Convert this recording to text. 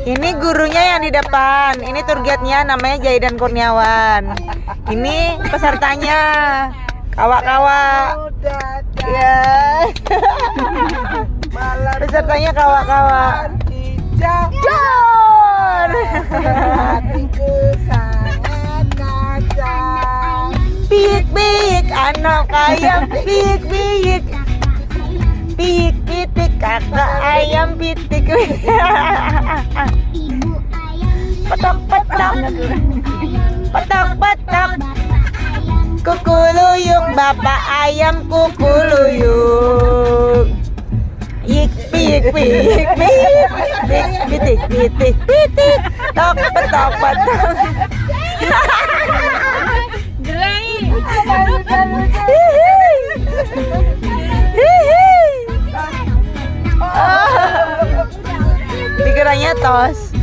Ini gurunya yang di depan. Ini tour guide-nya namanya Jaidan Kurniawan. Ini pesertanya. Kawak-kawak. Ya. Pesertanya kawak-kawak. Jor. Hatiku sangat kacang. Pik-pik anak ayam pik-pik. Pik-pitik kakak ayam pitik. Petok-petok. Petok-petok. Kukuluyuk bapak ayam kukuluyuk. Pik pik pik pik pitik pitik pitik tok petok petok. Dikiranya tos.